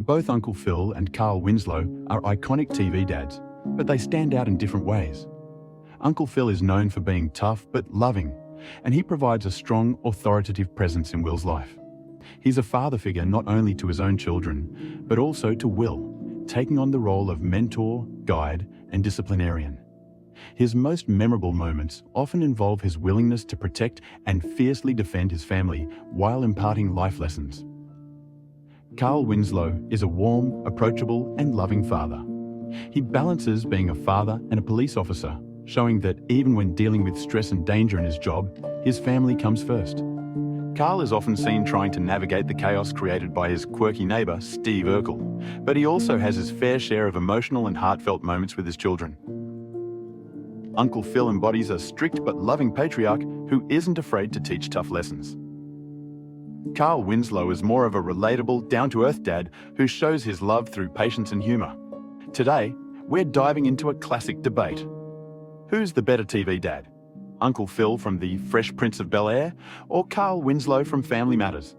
Both Uncle Phil and Carl Winslow are iconic TV dads, but they stand out in different ways. Uncle Phil is known for being tough but loving, and he provides a strong, authoritative presence in Will's life. He's a father figure not only to his own children, but also to Will, taking on the role of mentor, guide, and disciplinarian. His most memorable moments often involve his willingness to protect and fiercely defend his family while imparting life lessons. Carl Winslow is a warm, approachable, and loving father. He balances being a father and a police officer, showing that even when dealing with stress and danger in his job, his family comes first. Carl is often seen trying to navigate the chaos created by his quirky neighbour, Steve Urkel, but he also has his fair share of emotional and heartfelt moments with his children. Uncle Phil embodies a strict but loving patriarch who isn't afraid to teach tough lessons. Carl Winslow is more of a relatable, down-to-earth dad who shows his love through patience and humour. Today, we're diving into a classic debate. Who's the better TV dad? Uncle Phil from the Fresh Prince of Bel-Air or Carl Winslow from Family Matters?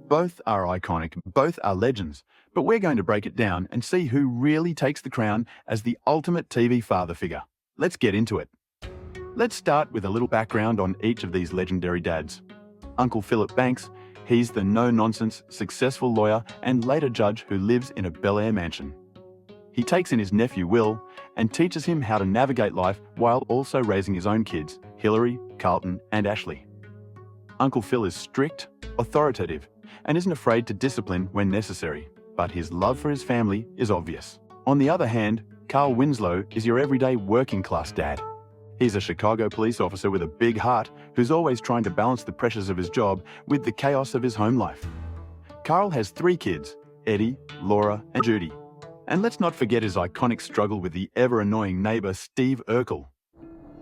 Both are iconic, both are legends, but we're going to break it down and see who really takes the crown as the ultimate TV father figure. Let's get into it. Let's start with a little background on each of these legendary dads. Uncle Philip Banks, he's the no-nonsense, successful lawyer and later judge who lives in a Bel-Air mansion. He takes in his nephew Will and teaches him how to navigate life while also raising his own kids, Hillary, Carlton, and Ashley. Uncle Phil is strict, authoritative, and isn't afraid to discipline when necessary, but his love for his family is obvious. On the other hand, Carl Winslow is your everyday working-class dad. He's a Chicago police officer with a big heart who's always trying to balance the pressures of his job with the chaos of his home life. Carl has 3 kids, Eddie, Laura, and Judy. And let's not forget his iconic struggle with the ever-annoying neighbour Steve Urkel.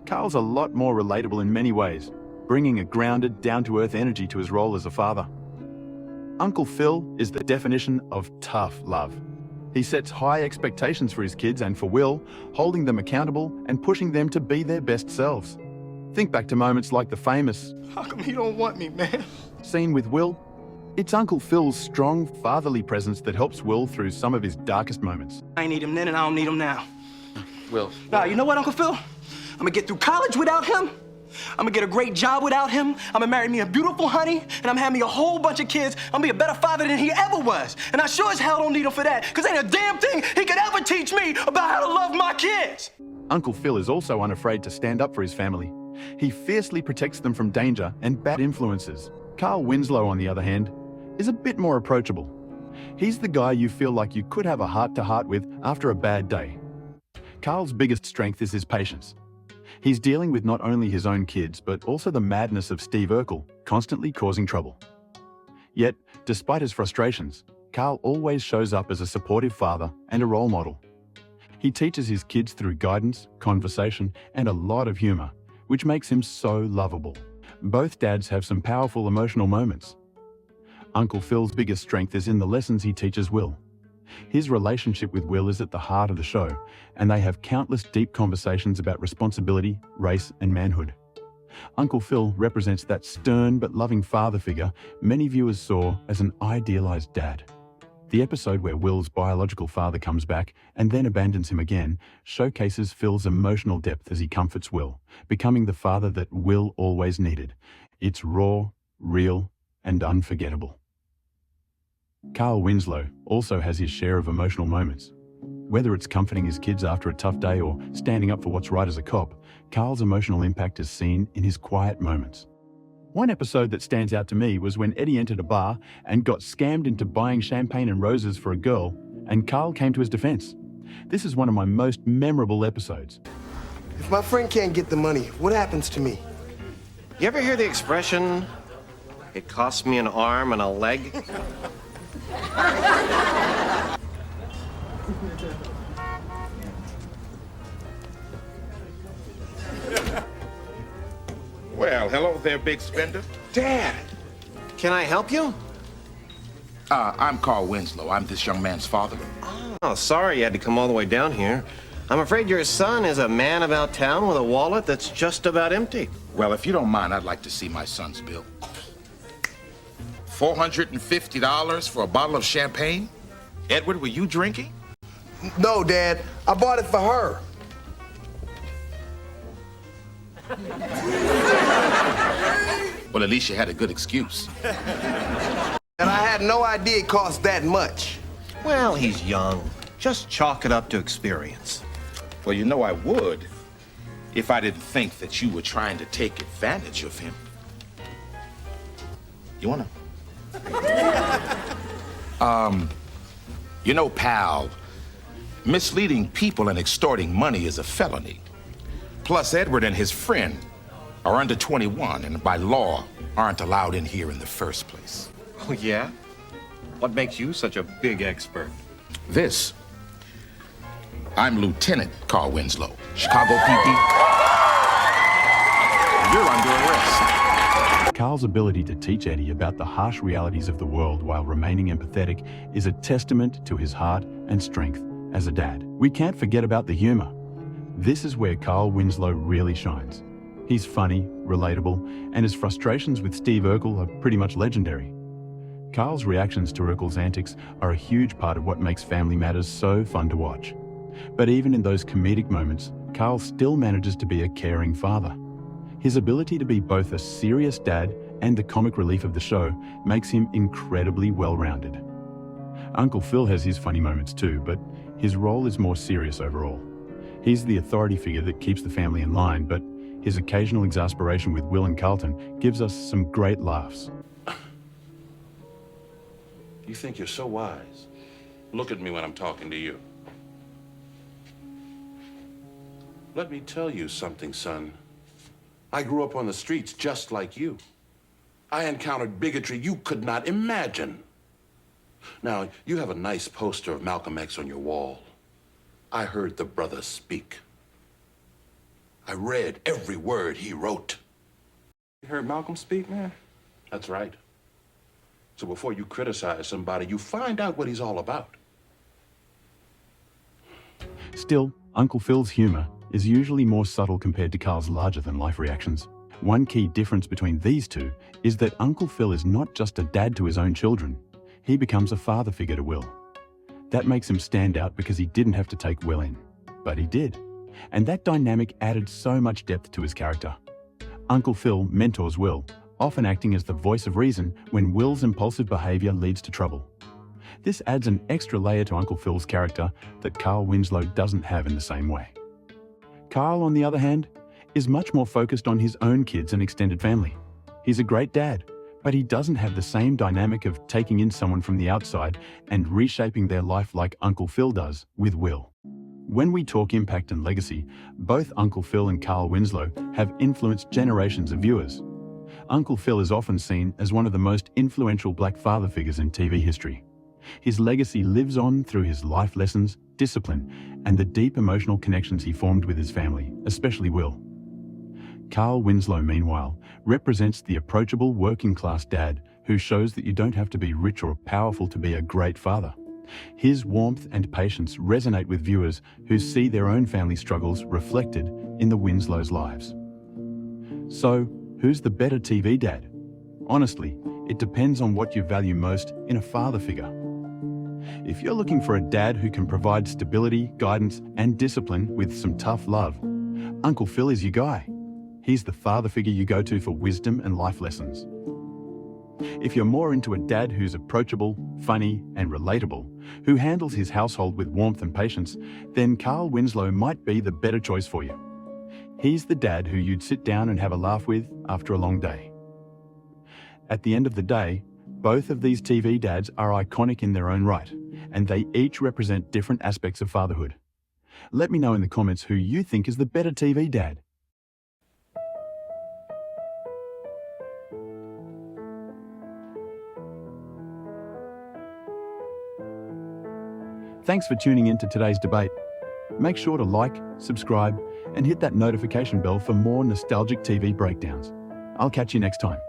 Carl's a lot more relatable in many ways, bringing a grounded, down-to-earth energy to his role as a father. Uncle Phil is the definition of tough love. He sets high expectations for his kids and for Will, holding them accountable and pushing them to be their best selves. Think back to moments like the famous "How come he don't want me, man?" scene with Will. It's Uncle Phil's strong, fatherly presence that helps Will through some of his darkest moments. I ain't need him then and I don't need him now. Will. Nah, you know what, Uncle Phil? I'm gonna get through college without him. I'm gonna get a great job without him. I'm gonna marry me a beautiful honey, and I'm having me a whole bunch of kids. I'm gonna be a better father than he ever was. And I sure as hell don't need him for that, because ain't a damn thing he could ever teach me about how to love my kids. Uncle Phil is also unafraid to stand up for his family. He fiercely protects them from danger and bad influences. Carl Winslow, on the other hand, is a bit more approachable. He's the guy you feel like you could have a heart-to-heart with after a bad day. Carl's biggest strength is his patience. He's dealing with not only his own kids, but also the madness of Steve Urkel, constantly causing trouble. Yet, despite his frustrations, Carl always shows up as a supportive father and a role model. He teaches his kids through guidance, conversation, and a lot of humor, which makes him so lovable. Both dads have some powerful emotional moments. Uncle Phil's biggest strength is in the lessons he teaches Will. His relationship with Will is at the heart of the show, and they have countless deep conversations about responsibility, race, and manhood. Uncle Phil represents that stern but loving father figure many viewers saw as an idealized dad. The episode where Will's biological father comes back and then abandons him again showcases Phil's emotional depth as he comforts Will, becoming the father that Will always needed. It's raw, real, and unforgettable. Carl Winslow also has his share of emotional moments. Whether it's comforting his kids after a tough day or standing up for what's right as a cop, Carl's emotional impact is seen in his quiet moments. One episode that stands out to me was when Eddie entered a bar and got scammed into buying champagne and roses for a girl, and Carl came to his defense. This is one of my most memorable episodes. If my friend can't get the money, what happens to me? You ever hear the expression, "It cost me an arm and a leg"? Well, hello there, big spender. Dad! Can I help you? I'm Carl Winslow. I'm this young man's father. Oh, sorry you had to come all the way down here. I'm afraid your son is a man about town with a wallet that's just about empty. Well, if you don't mind, I'd like to see my son's bill. $450 for a bottle of champagne? Edward, were you drinking? No, Dad. I bought it for her. Well, at least you had a good excuse. And I had no idea it cost that much. Well, he's young. Just chalk it up to experience. Well, you know I would if I didn't think that you were trying to take advantage of him. You wanna? You know, pal, misleading people and extorting money is a felony. Plus, Edward and his friend are under 21 and by law aren't allowed in here in the first place. Oh, yeah? What makes you such a big expert? This. I'm Lieutenant Carl Winslow, Chicago PD. You're under arrest. Carl's ability to teach Eddie about the harsh realities of the world while remaining empathetic is a testament to his heart and strength as a dad. We can't forget about the humor. This is where Carl Winslow really shines. He's funny, relatable, and his frustrations with Steve Urkel are pretty much legendary. Carl's reactions to Urkel's antics are a huge part of what makes Family Matters so fun to watch. But even in those comedic moments, Carl still manages to be a caring father. His ability to be both a serious dad and the comic relief of the show makes him incredibly well-rounded. Uncle Phil has his funny moments too, but his role is more serious overall. He's the authority figure that keeps the family in line, but his occasional exasperation with Will and Carlton gives us some great laughs. You think you're so wise. Look at me when I'm talking to you. Let me tell you something, son. I grew up on the streets just like you. I encountered bigotry you could not imagine. Now, you have a nice poster of Malcolm X on your wall. I heard the brother speak. I read every word he wrote. You heard Malcolm speak, man? That's right. So before you criticize somebody, you find out what he's all about. Still, Uncle Phil's humor is usually more subtle compared to Carl's larger-than-life reactions. One key difference between these two is that Uncle Phil is not just a dad to his own children. He becomes a father figure to Will. That makes him stand out because he didn't have to take Will in, but he did. And that dynamic added so much depth to his character. Uncle Phil mentors Will, often acting as the voice of reason when Will's impulsive behavior leads to trouble. This adds an extra layer to Uncle Phil's character that Carl Winslow doesn't have in the same way. Carl, on the other hand, is much more focused on his own kids and extended family. He's a great dad, but he doesn't have the same dynamic of taking in someone from the outside and reshaping their life like Uncle Phil does with Will. When we talk impact and legacy, both Uncle Phil and Carl Winslow have influenced generations of viewers. Uncle Phil is often seen as one of the most influential black father figures in TV history. His legacy lives on through his life lessons, discipline, and the deep emotional connections he formed with his family, especially Will. Carl Winslow, meanwhile, represents the approachable working-class dad who shows that you don't have to be rich or powerful to be a great father. His warmth and patience resonate with viewers who see their own family struggles reflected in the Winslows' lives. So, who's the better TV dad? Honestly, it depends on what you value most in a father figure. If you're looking for a dad who can provide stability, guidance, and discipline with some tough love, Uncle Phil is your guy. He's the father figure you go to for wisdom and life lessons. If you're more into a dad who's approachable, funny, and relatable, who handles his household with warmth and patience, then Carl Winslow might be the better choice for you. He's the dad who you'd sit down and have a laugh with after a long day. At the end of the day, both of these TV dads are iconic in their own right, and they each represent different aspects of fatherhood. Let me know in the comments who you think is the better TV dad. Thanks for tuning in to today's debate. Make sure to like, subscribe, and hit that notification bell for more nostalgic TV breakdowns. I'll catch you next time.